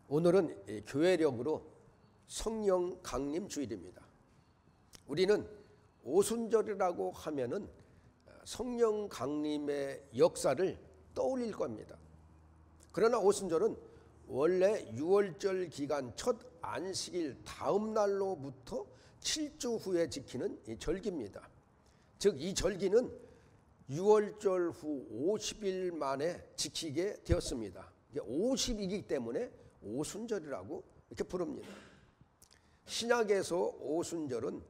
오늘은 교회력으로 성령 강림 주일입니다. 우리는 오순절이라고 하면은 성령 강림의 역사를 떠올릴 겁니다. 그러나 오순절은 원래 유월절 기간 첫 안식일 다음 날로부터 7주 후에 지키는 이 절기입니다. 즉 이 절기는 유월절 후 50일 만에 지키게 되었습니다. 50이기 때문에 오순절이라고 이렇게 부릅니다. 신약에서 오순절은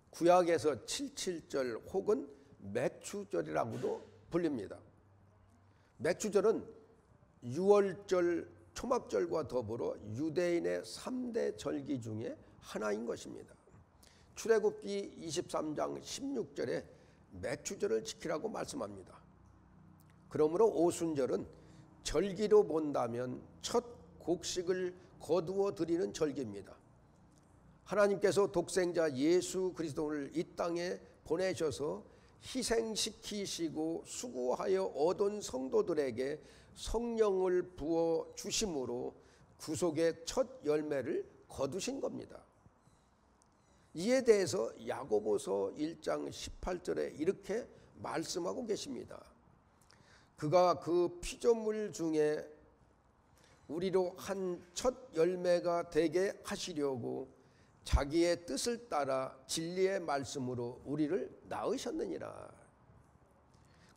구약에서 칠칠절 혹은 맥추절이라고도 불립니다. 맥추절은 유월절 초막절과 더불어 유대인의 3대 절기 중에 하나인 것입니다. 출애굽기 23장 16절에 맥추절을 지키라고 말씀합니다. 그러므로 오순절은 절기로 본다면 첫 곡식을 거두어 드리는 절기입니다. 하나님께서 독생자 예수 그리스도를 이 땅에 보내셔서 희생시키시고 수고하여 얻은 성도들에게 성령을 부어 주심으로 구속의 첫 열매를 거두신 겁니다. 이에 대해서 야고보서 1장 18절에 이렇게 말씀하고 계십니다. 그가 그 피조물 중에 우리로 한 첫 열매가 되게 하시려고 자기의 뜻을 따라 진리의 말씀으로 우리를 낳으셨느니라.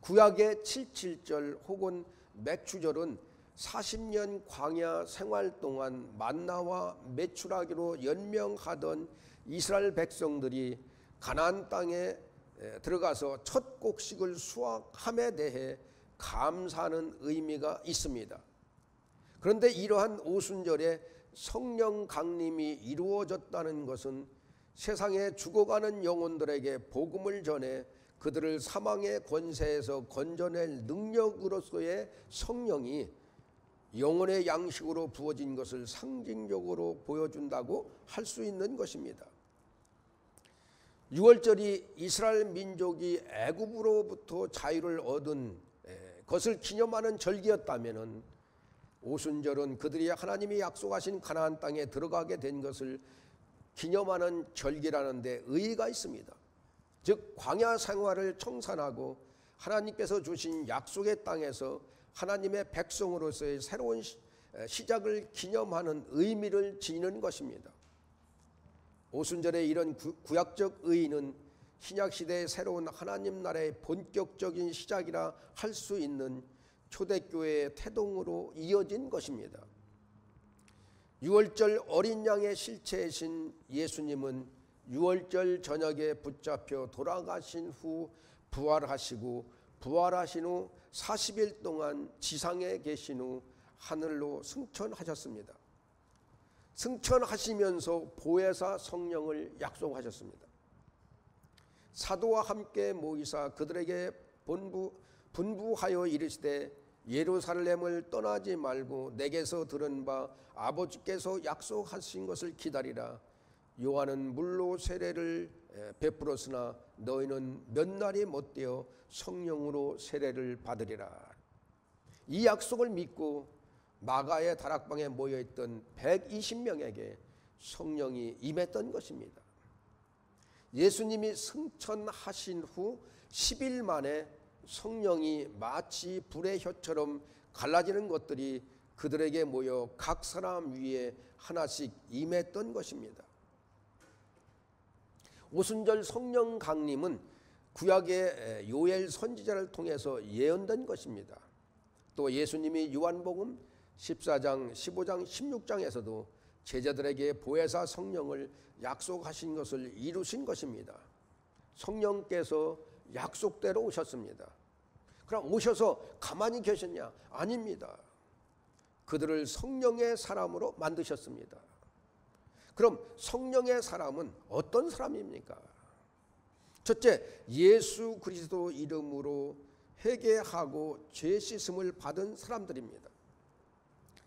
구약의 칠칠절 혹은 맥추절은 40년 광야 생활 동안 만나와 메추라기로 연명하던 이스라엘 백성들이 가나안 땅에 들어가서 첫 곡식을 수확함에 대해 감사하는 의미가 있습니다. 그런데 이러한 오순절에 성령 강림이 이루어졌다는 것은 세상에 죽어가는 영혼들에게 복음을 전해 그들을 사망의 권세에서 건져낼 능력으로서의 성령이 영혼의 양식으로 부어진 것을 상징적으로 보여준다고 할 수 있는 것입니다. 유월절이 이스라엘 민족이 애굽으로부터 자유를 얻은 것을 기념하는 절기였다면 오순절은 그들이 하나님이 약속하신 가나안 땅에 들어가게 된 것을 기념하는 절기라는 데 의의가 있습니다. 즉 광야 생활을 청산하고 하나님께서 주신 약속의 땅에서 하나님의 백성으로서의 새로운 시작을 기념하는 의미를 지니는 것입니다. 오순절의 이런 구약적 의의는 신약시대의 새로운 하나님 나라의 본격적인 시작이라 할 수 있는 초대교회의 태동으로 이어진 것입니다. 유월절 어린 양의 실체이신 예수님은 유월절 저녁에 붙잡혀 돌아가신 후 부활하시고 부활하신 후 40일 동안 지상에 계신 후 하늘로 승천하셨습니다. 승천하시면서 보혜사 성령을 약속하셨습니다. 사도와 함께 모이사 그들에게 분부하여 이르시되 예루살렘을 떠나지 말고 내게서 들은 바 아버지께서 약속하신 것을 기다리라. 요한은 물로 세례를 베풀었으나 너희는 몇 날이 못되어 성령으로 세례를 받으리라. 이 약속을 믿고 마가의 다락방에 모여있던 120명에게 성령이 임했던 것입니다. 예수님이 승천하신 후 10일 만에 성령이 마치 불의 혀처럼 갈라지는 것들이 그들에게 모여 각 사람 위에 하나씩 임했던 것입니다. 오순절 성령 강림은 구약의 요엘 선지자를 통해서 예언된 것입니다. 또 예수님이 요한복음 14장, 15장, 16장에서도 제자들에게 보혜사 성령을 약속하신 것을 이루신 것입니다. 성령께서 약속대로 오셨습니다. 그럼 오셔서 가만히 계셨냐? 아닙니다. 그들을 성령의 사람으로 만드셨습니다. 그럼 성령의 사람은 어떤 사람입니까? 첫째, 예수 그리스도 이름으로 회개하고 죄 씻음을 받은 사람들입니다.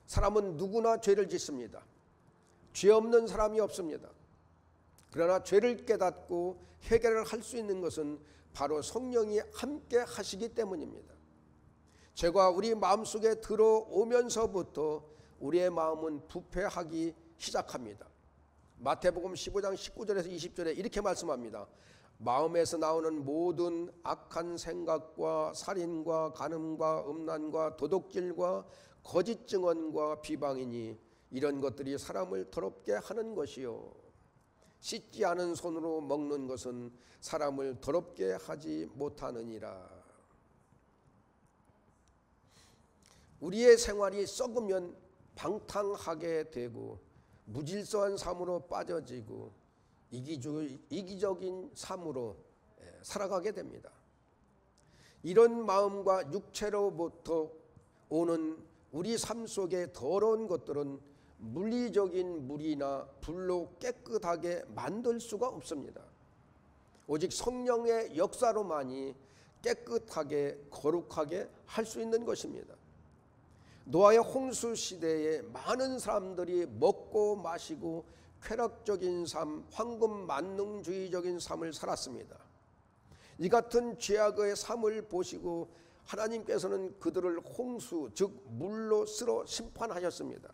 사람은 누구나 죄를 짓습니다. 죄 없는 사람이 없습니다. 그러나 죄를 깨닫고 해결을 할 수 있는 것은 바로 성령이 함께 하시기 때문입니다. 죄가 우리 마음속에 들어오면서부터 우리의 마음은 부패하기 시작합니다. 마태복음 15장 19절에서 20절에 이렇게 말씀합니다. 마음에서 나오는 모든 악한 생각과 살인과 간음과 음란과 도둑질과 거짓 증언과 비방이니 이런 것들이 사람을 더럽게 하는 것이요 씻지 않은 손으로 먹는 것은 사람을 더럽게 하지 못하느니라. 우리의 생활이 썩으면 방탕하게 되고 무질서한 삶으로 빠져지고 이기적인 삶으로 살아가게 됩니다. 이런 마음과 육체로부터 오는 우리 삶 속의 더러운 것들은 물리적인 물이나 불로 깨끗하게 만들 수가 없습니다. 오직 성령의 역사로만이 깨끗하게 거룩하게 할 수 있는 것입니다. 노아의 홍수 시대에 많은 사람들이 먹고 마시고 쾌락적인 삶, 황금 만능주의적인 삶을 살았습니다. 이 같은 죄악의 삶을 보시고 하나님께서는 그들을 홍수, 즉 물로 쓸어 심판하셨습니다.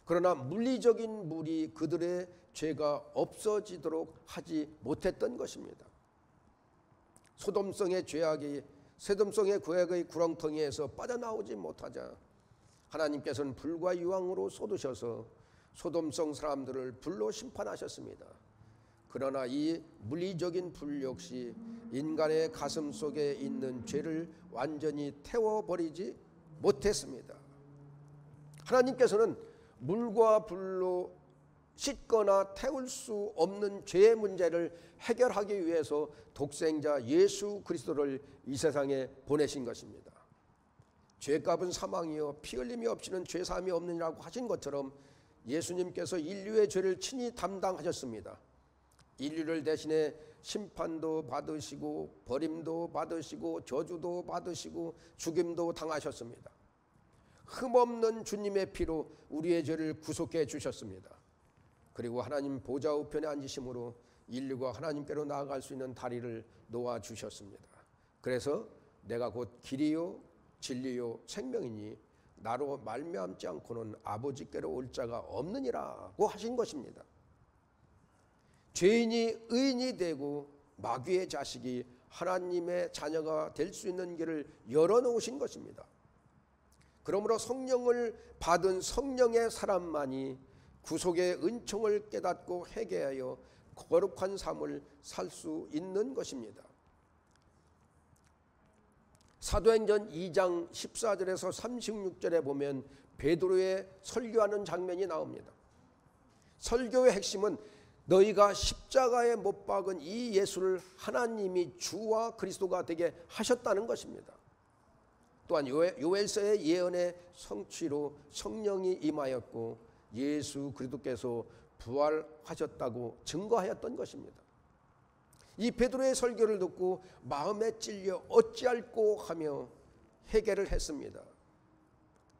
그러나 물리적인 물이 그들의 죄가 없어지도록 하지 못했던 것입니다. 소돔성의 죄악의 구렁텅이에서 빠져나오지 못하자 하나님께서는 불과 유황으로 쏟으셔서 소돔성 사람들을 불로 심판하셨습니다. 그러나 이 물리적인 불 역시 인간의 가슴 속에 있는 죄를 완전히 태워버리지 못했습니다. 하나님께서는 물과 불로 씻거나 태울 수 없는 죄의 문제를 해결하기 위해서 독생자 예수 그리스도를 이 세상에 보내신 것입니다. 죄값은 사망이요 피 흘림이 없이는 죄사함이 없느니라고 하신 것처럼 예수님께서 인류의 죄를 친히 담당하셨습니다. 인류를 대신해 심판도 받으시고 버림도 받으시고 저주도 받으시고 죽임도 당하셨습니다. 흠없는 주님의 피로 우리의 죄를 구속해 주셨습니다. 그리고 하나님 보좌 우편에 앉으심으로 인류가 하나님께로 나아갈 수 있는 다리를 놓아 주셨습니다. 그래서 내가 곧 길이요 진리요 생명이니 나로 말미암지 않고는 아버지께로 올 자가 없느니라고 하신 것입니다. 죄인이 의인이 되고 마귀의 자식이 하나님의 자녀가 될 수 있는 길을 열어놓으신 것입니다. 그러므로 성령을 받은 성령의 사람만이 구속의 은총을 깨닫고 회개하여 거룩한 삶을 살 수 있는 것입니다. 사도행전 2장 14절에서 36절에 보면 베드로의 설교하는 장면이 나옵니다. 설교의 핵심은 너희가 십자가에 못 박은 이 예수를 하나님이 주와 그리스도가 되게 하셨다는 것입니다. 또한 요엘서의 예언의 성취로 성령이 임하였고 예수 그리스도께서 부활하셨다고 증거하였던 것입니다. 이 베드로의 설교를 듣고 마음에 찔려 어찌할꼬 하며 회개를 했습니다.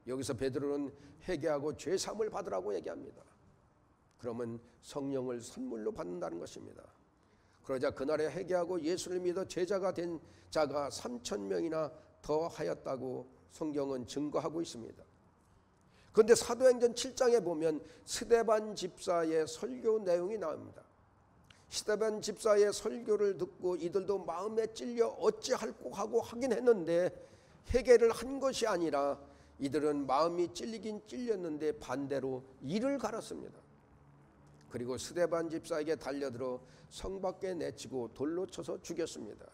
여기서 베드로는 회개하고 죄사함을 받으라고 얘기합니다. 그러면 성령을 선물로 받는다는 것입니다. 그러자 그날에 회개하고 예수를 믿어 제자가 된 자가 3,000명이나 더 하였다고 성경은 증거하고 있습니다. 그런데 사도행전 7장에 보면 스데반 집사의 설교 내용이 나옵니다. 스데반 집사의 설교를 듣고 이들도 마음에 찔려 어찌할꼬 하고 하긴 했는데 회개를 한 것이 아니라 이들은 마음이 찔리긴 찔렸는데 반대로 이를 갈았습니다. 그리고 스데반 집사에게 달려들어 성 밖에 내치고 돌로 쳐서 죽였습니다.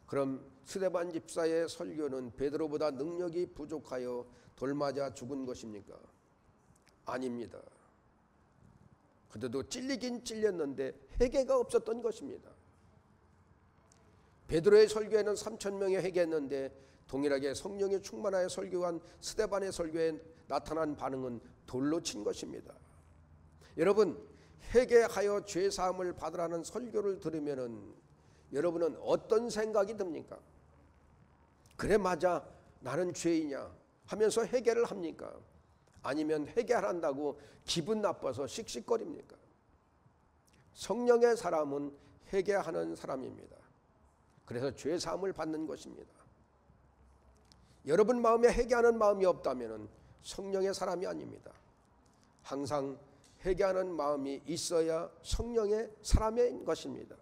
그럼 스데반 집사의 설교는 베드로보다 능력이 부족하여 돌 맞아 죽은 것입니까? 아닙니다. 그들도 찔리긴 찔렸는데 회개가 없었던 것입니다. 베드로의 설교에는 3,000명이 회개했는데 동일하게 성령이 충만하여 설교한 스데반의 설교에 나타난 반응은 돌로 친 것입니다. 여러분, 회개하여 죄사함을 받으라는 설교를 들으면은 여러분은 어떤 생각이 듭니까? 그래 맞아 나는 죄이냐 하면서 회개를 합니까? 아니면 회개한다고 기분 나빠서 씩씩거립니까? 성령의 사람은 회개하는 사람입니다. 그래서 죄사함을 받는 것입니다. 여러분 마음에 회개하는 마음이 없다면 성령의 사람이 아닙니다. 항상 회개하는 마음이 있어야 성령의 사람인 것입니다.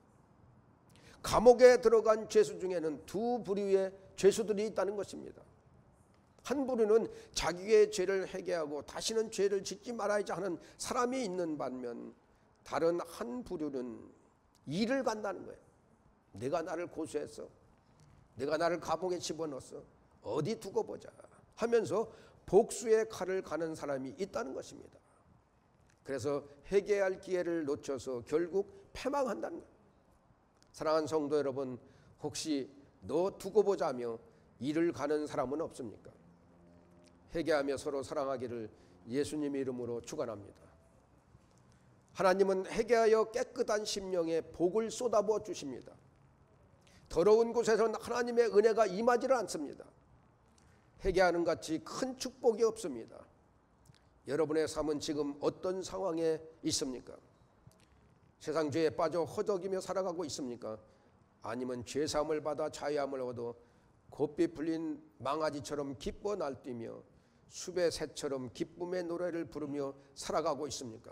감옥에 들어간 죄수 중에는 두 부류의 죄수들이 있다는 것입니다. 한 부류는 자기의 죄를 회개하고 다시는 죄를 짓지 말아야지 하는 사람이 있는 반면, 다른 한 부류는 일을 간다는 거예요. 내가 나를 고소했어, 내가 나를 감옥에 집어넣었어, 어디 두고 보자 하면서 복수의 칼을 가는 사람이 있다는 것입니다. 그래서 회개할 기회를 놓쳐서 결국 패망한다는 거예요. 사랑하는 성도 여러분, 혹시 너 두고 보자며 일을 가는 사람은 없습니까? 회개하며 서로 사랑하기를 예수님의 이름으로 축원합니다. 하나님은 회개하여 깨끗한 심령에 복을 쏟아부어 주십니다. 더러운 곳에서는 하나님의 은혜가 임하지를 않습니다. 회개하는 같이 큰 축복이 없습니다. 여러분의 삶은 지금 어떤 상황에 있습니까? 세상 죄에 빠져 허덕이며 살아가고 있습니까? 아니면 죄사함을 받아 자유함을 얻어 곱비 풀린 망아지처럼 기뻐 날뛰며 숲의 새처럼 기쁨의 노래를 부르며 살아가고 있습니까?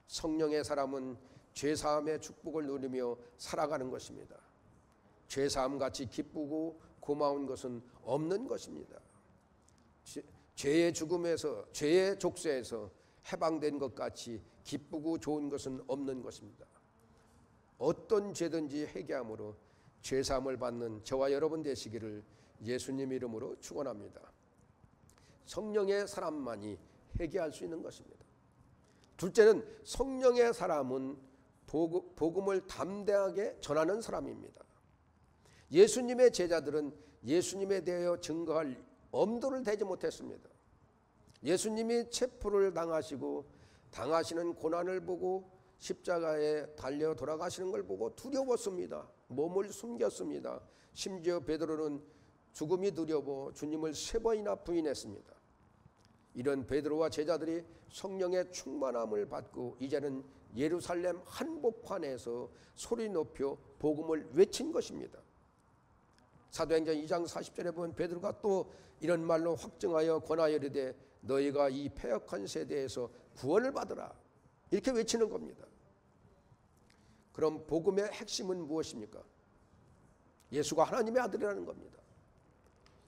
성령의 사람은 죄사함의 축복을 누리며 살아가는 것입니다. 죄사함같이 기쁘고 고마운 것은 없는 것입니다. 죄의 죽음에서, 죄의 족쇄에서 해방된 것 같이 기쁘고 좋은 것은 없는 것입니다. 어떤 죄든지 회개함으로 죄사함을 받는 저와 여러분 되시기를 예수님 이름으로 축원합니다. 성령의 사람만이 회개할 수 있는 것입니다. 둘째는 성령의 사람은 복음을 담대하게 전하는 사람입니다. 예수님의 제자들은 예수님에 대하여 증거할 엄두를 대지 못했습니다. 예수님이 체포를 당하시고 당하시는 고난을 보고 십자가에 달려 돌아가시는 걸 보고 두려웠습니다. 몸을 숨겼습니다. 심지어 베드로는 죽음이 두려워 주님을 3번이나 부인했습니다. 이런 베드로와 제자들이 성령의 충만함을 받고 이제는 예루살렘 한복판에서 소리 높여 복음을 외친 것입니다. 사도행전 2장 40절에 보면 베드로가 또 이런 말로 확증하여 권하여 이르되 너희가 이 패역한 세대에서 구원을 받으라, 이렇게 외치는 겁니다. 그럼 복음의 핵심은 무엇입니까? 예수가 하나님의 아들이라는 겁니다.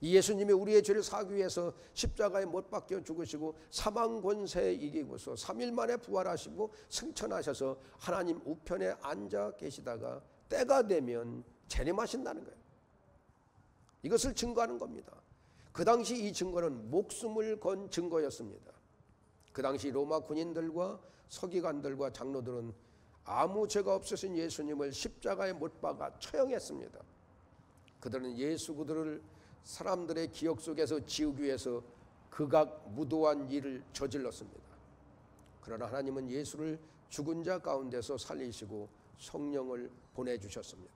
이 예수님이 우리의 죄를 사하기 위해서 십자가에 못 박혀 죽으시고 사망 권세에 이기고서 3일 만에 부활하시고 승천하셔서 하나님 우편에 앉아 계시다가 때가 되면 재림하신다는 거예요. 이것을 증거하는 겁니다. 그 당시 이 증거는 목숨을 건 증거였습니다. 그 당시 로마 군인들과 서기관들과 장로들은 아무 죄가 없으신 예수님을 십자가에 못 박아 처형했습니다. 그들은 예수 그들을 사람들의 기억 속에서 지우기 위해서 극악 무도한 일을 저질렀습니다. 그러나 하나님은 예수를 죽은 자 가운데서 살리시고 성령을 보내주셨습니다.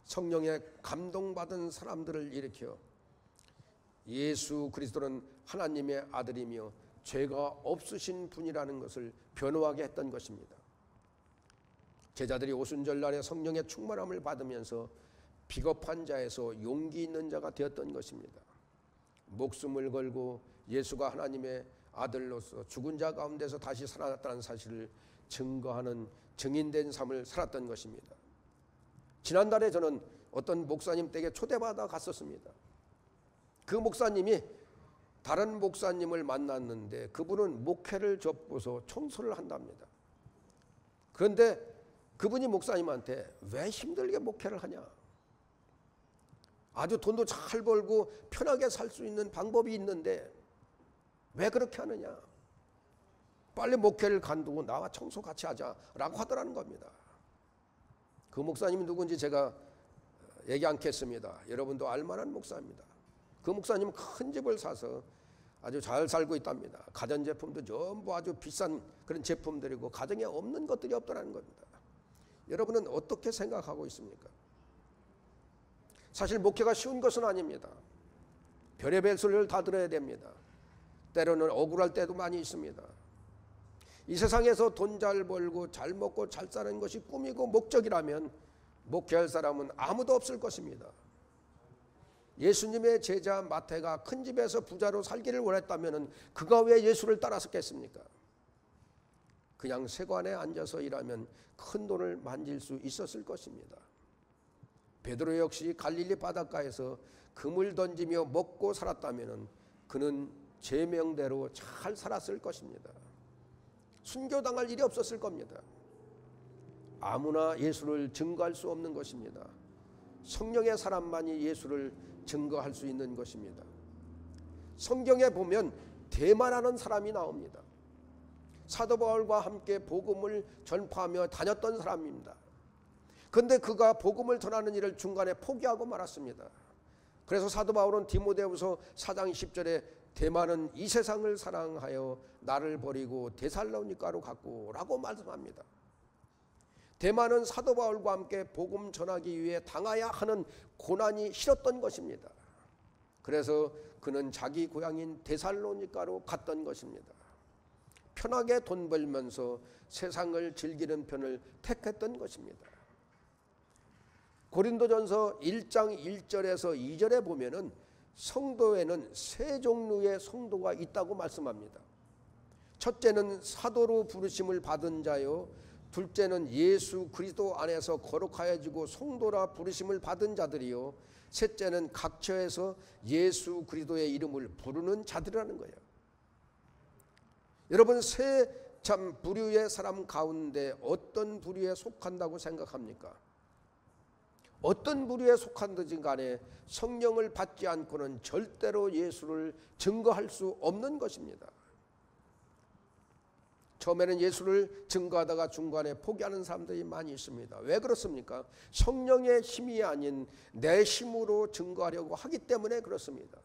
성령에 감동받은 사람들을 일으켜 예수 그리스도는 하나님의 아들이며 죄가 없으신 분이라는 것을 변호하게 했던 것입니다. 제자들이 오순절날에 성령의 충만함을 받으면서 비겁한 자에서 용기 있는 자가 되었던 것입니다. 목숨을 걸고 예수가 하나님의 아들로서 죽은 자 가운데서 다시 살아났다는 사실을 증거하는 증인된 삶을 살았던 것입니다. 지난달에 저는 어떤 목사님 댁에 초대받아 갔었습니다. 그 목사님이 다른 목사님을 만났는데 그분은 목회를 접고서 청소를 한답니다. 그런데 그분이 목사님한테 왜 힘들게 목회를 하냐? 아주 돈도 잘 벌고 편하게 살 수 있는 방법이 있는데 왜 그렇게 하느냐? 빨리 목회를 간두고 나와 청소 같이 하자라고 하더라는 겁니다. 그 목사님이 누군지 제가 얘기 않겠습니다. 여러분도 알만한 목사입니다. 그 목사님은 큰 집을 사서 아주 잘 살고 있답니다. 가전제품도 전부 아주 비싼 그런 제품들이고 가정에 없는 것들이 없더라는 겁니다. 여러분은 어떻게 생각하고 있습니까? 사실 목회가 쉬운 것은 아닙니다. 별의별 소리를 다 들어야 됩니다. 때로는 억울할 때도 많이 있습니다. 이 세상에서 돈 잘 벌고 잘 먹고 잘 사는 것이 꿈이고 목적이라면 목회할 사람은 아무도 없을 것입니다. 예수님의 제자 마태가 큰 집에서 부자로 살기를 원했다면 그가 왜 예수를 따랐겠습니까? 그냥 세관에 앉아서 일하면 큰 돈을 만질 수 있었을 것입니다. 베드로 역시 갈릴리 바닷가에서 금을 던지며 먹고 살았다면 그는 제명대로 잘 살았을 것입니다. 순교당할 일이 없었을 겁니다. 아무나 예수를 증거할 수 없는 것입니다. 성령의 사람만이 예수를 증거할 수 있는 것입니다. 성경에 보면 대마라는 사람이 나옵니다. 사도 바울과 함께 복음을 전파하며 다녔던 사람입니다. 그런데 그가 복음을 전하는 일을 중간에 포기하고 말았습니다. 그래서 사도 바울은 디모데후서 4장 10절에 대마는 이 세상을 사랑하여 나를 버리고 데살로니가로 갔고 라고 말씀합니다. 대마는 사도 바울과 함께 복음 전하기 위해 당해야 하는 고난이 싫었던 것입니다. 그래서 그는 자기 고향인 데살로니가로 갔던 것입니다. 편하게 돈 벌면서 세상을 즐기는 편을 택했던 것입니다. 고린도전서 1장 1절에서 2절에 보면은 성도에는 세 종류의 성도가 있다고 말씀합니다. 첫째는 사도로 부르심을 받은 자요, 둘째는 예수 그리스도 안에서 거룩하여지고 성도라 부르심을 받은 자들이요, 셋째는 각처에서 예수 그리스도의 이름을 부르는 자들이라는 거예요. 여러분, 세 참 부류의 사람 가운데 어떤 부류에 속한다고 생각합니까? 어떤 부류에 속한든지 간에 성령을 받지 않고는 절대로 예수를 증거할 수 없는 것입니다. 처음에는 예수를 증거하다가 중간에 포기하는 사람들이 많이 있습니다. 왜 그렇습니까? 성령의 힘이 아닌 내 힘으로 증거하려고 하기 때문에 그렇습니다.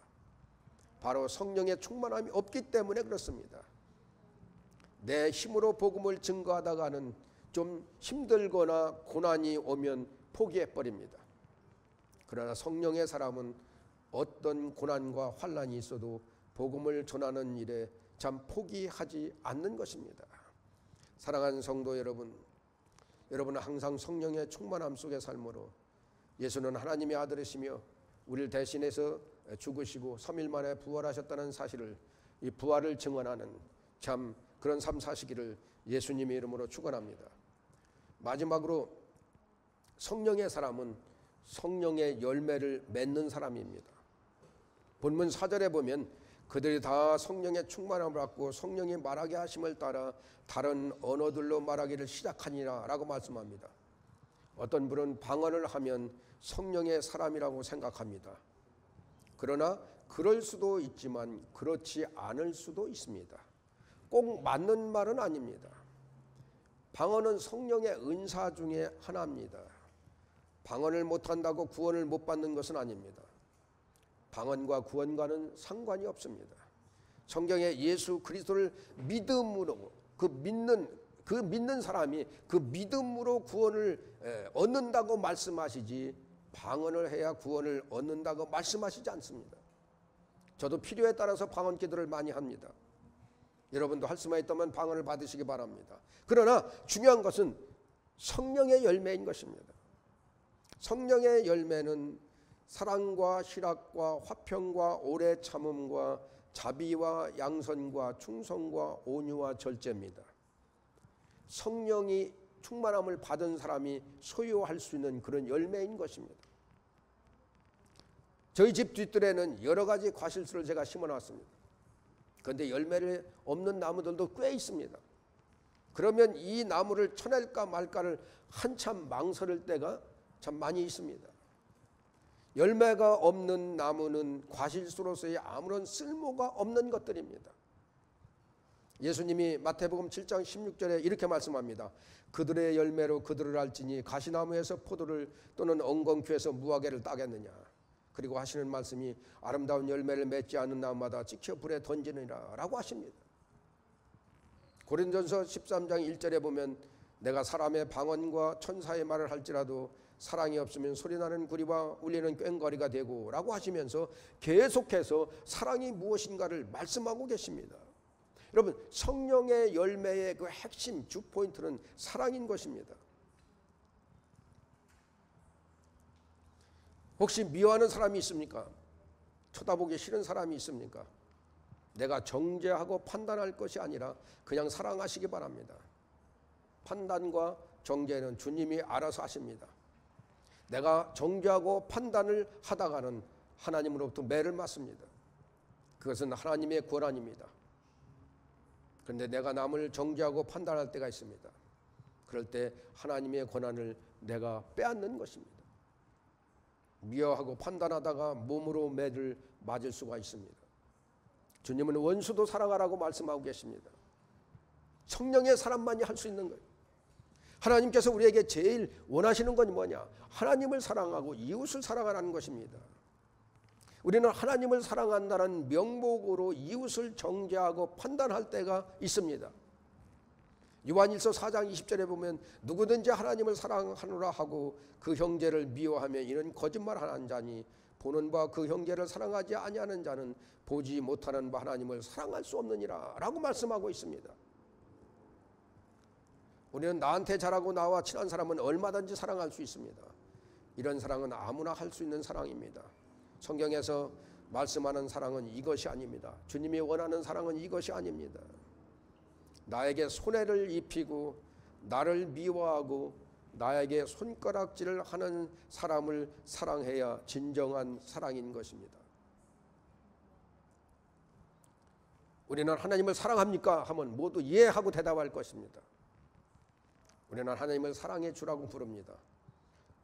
바로 성령의 충만함이 없기 때문에 그렇습니다. 내 힘으로 복음을 증거하다가는 좀 힘들거나 고난이 오면 포기해버립니다. 그러나 성령의 사람은 어떤 고난과 환난이 있어도 복음을 전하는 일에 참 포기하지 않는 것입니다. 사랑하는 성도 여러분, 여러분은 항상 성령의 충만함 속의 삶으로 예수는 하나님의 아들이시며 우리를 대신해서 죽으시고 3일 만에 부활하셨다는 사실을, 이 부활을 증언하는 참 그런 삶 사시기를 예수님의 이름으로 축원합니다. 마지막으로 성령의 사람은 성령의 열매를 맺는 사람입니다. 본문 4절에 보면 그들이 다 성령의 충만함을 받고 성령이 말하게 하심을 따라 다른 언어들로 말하기를 시작하니라 라고 말씀합니다. 어떤 분은 방언을 하면 성령의 사람이라고 생각합니다. 그러나 그럴 수도 있지만 그렇지 않을 수도 있습니다. 꼭 맞는 말은 아닙니다. 방언은 성령의 은사 중에 하나입니다. 방언을 못한다고 구원을 못 받는 것은 아닙니다. 방언과 구원과는 상관이 없습니다. 성경에 예수 그리스도를 믿음으로 믿는 사람이 그 믿음으로 구원을 얻는다고 말씀하시지 방언을 해야 구원을 얻는다고 말씀하시지 않습니다. 저도 필요에 따라서 방언 기도를 많이 합니다. 여러분도 할 수만 있다면 방언을 받으시기 바랍니다. 그러나 중요한 것은 성령의 열매인 것입니다. 성령의 열매는 사랑과 희락과 화평과 오래 참음과 자비와 양선과 충성과 온유와 절제입니다. 성령이 충만함을 받은 사람이 소유할 수 있는 그런 열매인 것입니다. 저희 집 뒷뜰에는 여러 가지 과실수를 제가 심어놨습니다. 그런데 열매를 없는 나무들도 꽤 있습니다. 그러면 이 나무를 쳐낼까 말까를 한참 망설일 때가 참 많이 있습니다. 열매가 없는 나무는 과실수로서의 아무런 쓸모가 없는 것들입니다. 예수님이 마태복음 7장 16절에 이렇게 말씀합니다. 그들의 열매로 그들을 알지니 가시나무에서 포도를 또는 엉겅퀴에서 무화과를 따겠느냐. 그리고 하시는 말씀이 아름다운 열매를 맺지 않는 나무마다 찍혀 불에 던지느니라 라고 하십니다. 고린도전서 13장 1절에 보면 내가 사람의 방언과 천사의 말을 할지라도 사랑이 없으면 소리나는 구리와 울리는 꽹과리가 되고 라고 하시면서 계속해서 사랑이 무엇인가를 말씀하고 계십니다. 여러분, 성령의 열매의 그 핵심 주포인트는 사랑인 것입니다. 혹시 미워하는 사람이 있습니까? 쳐다보기 싫은 사람이 있습니까? 내가 정죄하고 판단할 것이 아니라 그냥 사랑하시기 바랍니다. 판단과 정죄는 주님이 알아서 하십니다. 내가 정죄하고 판단을 하다가는 하나님으로부터 매를 맞습니다. 그것은 하나님의 권한입니다. 그런데 내가 남을 정죄하고 판단할 때가 있습니다. 그럴 때 하나님의 권한을 내가 빼앗는 것입니다. 미워하고 판단하다가 몸으로 매를 맞을 수가 있습니다. 주님은 원수도 사랑하라고 말씀하고 계십니다. 성령의 사람만이 할 수 있는 거예요. 하나님께서 우리에게 제일 원하시는 건 뭐냐? 하나님을 사랑하고 이웃을 사랑하라는 것입니다. 우리는 하나님을 사랑한다는 명목으로 이웃을 정죄하고 판단할 때가 있습니다. 요한일서 4장 20절에 보면 누구든지 하나님을 사랑하노라 하고 그 형제를 미워하며 이는 거짓말하는 자니 보는 바 그 형제를 사랑하지 아니하는 자는 보지 못하는 바 하나님을 사랑할 수 없느니라 라고 말씀하고 있습니다. 우리는 나한테 잘하고 나와 친한 사람은 얼마든지 사랑할 수 있습니다. 이런 사랑은 아무나 할 수 있는 사랑입니다. 성경에서 말씀하는 사랑은 이것이 아닙니다. 주님이 원하는 사랑은 이것이 아닙니다. 나에게 손해를 입히고 나를 미워하고 나에게 손가락질을 하는 사람을 사랑해야 진정한 사랑인 것입니다. 우리는 하나님을 사랑합니까? 하면 모두 이해하고 대답할 것입니다. 우리는 하나님을 사랑해 주라고 부릅니다.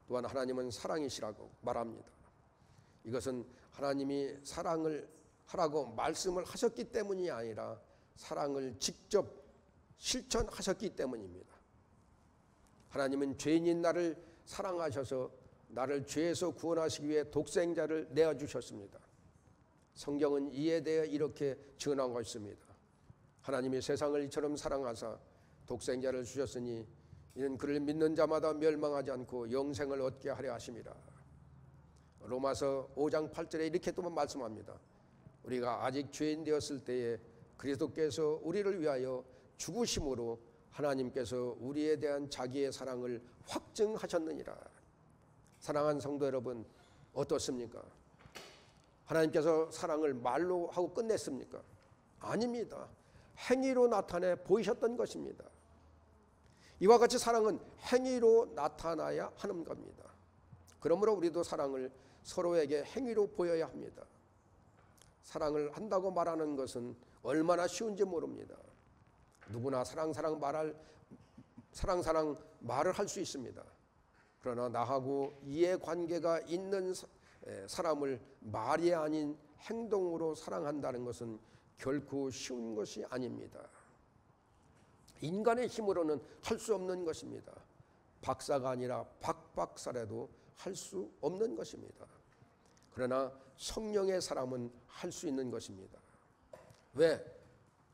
또한 하나님은 사랑이시라고 말합니다. 이것은 하나님이 사랑을 하라고 말씀을 하셨기 때문이 아니라 사랑을 직접 실천하셨기 때문입니다. 하나님은 죄인인 나를 사랑하셔서 나를 죄에서 구원하시기 위해 독생자를 내어주셨습니다. 성경은 이에 대해 이렇게 전하고 있습니다. 하나님이 세상을 이처럼 사랑하사 독생자를 주셨으니 이는 그를 믿는 자마다 멸망하지 않고 영생을 얻게 하려 하심이라. 로마서 5장 8절에 이렇게 또 말씀합니다. 우리가 아직 죄인 되었을 때에 그리스도께서 우리를 위하여 죽으심으로 하나님께서 우리에 대한 자기의 사랑을 확증하셨느니라. 사랑하는 성도 여러분, 어떻습니까? 하나님께서 사랑을 말로 하고 끝냈습니까? 아닙니다. 행위로 나타내 보이셨던 것입니다. 이와 같이 사랑은 행위로 나타나야 하는 겁니다. 그러므로 우리도 사랑을 서로에게 행위로 보여야 합니다. 사랑을 한다고 말하는 것은 얼마나 쉬운지 모릅니다. 누구나 사랑 말을 할 수 있습니다. 그러나 나하고 이해관계가 있는 사람을 말이 아닌 행동으로 사랑한다는 것은 결코 쉬운 것이 아닙니다. 인간의 힘으로는 할 수 없는 것입니다. 박사가 아니라 박박사라도 할 수 없는 것입니다. 그러나 성령의 사람은 할 수 있는 것입니다. 왜?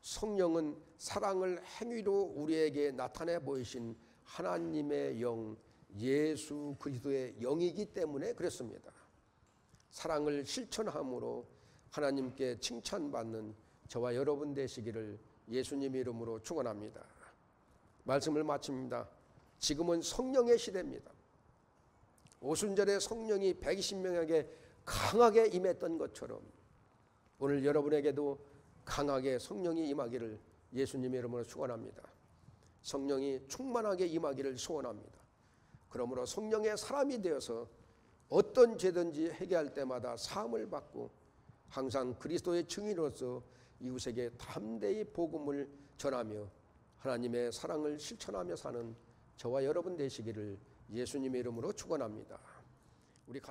성령은 사랑을 행위로 우리에게 나타내 보이신 하나님의 영, 예수 그리스도의 영이기 때문에 그렇습니다. 사랑을 실천함으로 하나님께 칭찬받는 저와 여러분 되시기를 예수님 이름으로 축원합니다. 말씀을 마칩니다. 지금은 성령의 시대입니다. 오순절에 성령이 120명에게 강하게 임했던 것처럼 오늘 여러분에게도 강하게 성령이 임하기를 예수님의 이름으로 축원합니다. 성령이 충만하게 임하기를 소원합니다. 그러므로 성령의 사람이 되어서 어떤 죄든지 회개할 때마다 사함을 받고 항상 그리스도의 증인으로서 이웃에게 담대히 복음을 전하며 하나님의 사랑을 실천하며 사는 저와 여러분 되시기를 예수님의 이름으로 축원합니다. 우리 가슴